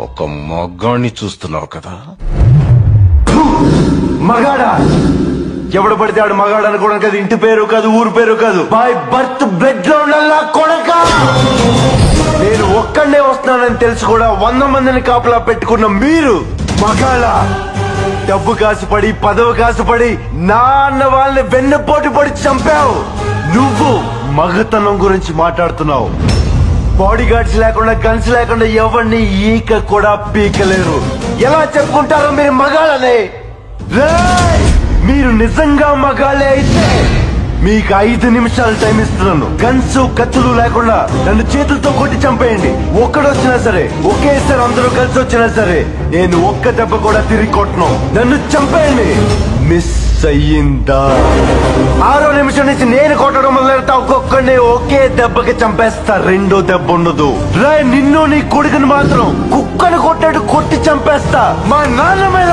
ఒక మగాణ్ణి చూస్తున్నావు కదా? మగాడా? ఎవడు పడితే ఆడు మగాడు అనుకోవడం కాదు, ఇంటి పేరు కాదు, ఊరు పేరు కాదు, బై బర్త్ బ్లడ్ లో ఉండాలా కొడక. నేను ఒక్కడే వస్తున్నానని తెలుసు కూడా 100 మందిని కాపలా పెట్టుకున్న మీరు మగాళ్ళ? డబ్బు కాసుపడి పదవి కాసుపడి నా అన్న వాళ్ళని వెన్నుపోటు పడి చంపావు. నువ్వు మగతనం గురించి మాట్లాడుతున్నావు. బాడీ గార్డ్స్ లేకుండా, గన్స్ లేకుండా ఎవరిని ఈక కూడా పీకలేరు. ఎలా చెప్పుకుంటారో మీరు మగాళ్ళనే? మీరు నిజంగా మగాళ్ళే అయితే మీకు 5 నిమిషాలు టైం ఇస్తున్నాను. గన్స్ కత్తులు లేకుండా నన్ను చేతులతో కొట్టి చంపేయండి. ఒక్కడొచ్చినా సరే, ఒకేసారి అందరూ కలిసి వచ్చినా సరే, నేను ఒక్క దెబ్బ కూడా తిరిగి కొట్టను. నన్ను చంపేయండి. మిస్ అయ్యిందా? 6వ నిమిషం నుంచి నేను కొట్టడం మొదలెడతా. ఒక్కొక్కడిని ఒకే దెబ్బకి చంపేస్తా. రెండో దెబ్బ ఉండదు. నిన్ను నీ కొడుకుని మాత్రం కుక్కను కొట్టాడు కొట్టి చంపేస్తా. మా నాన్న మీద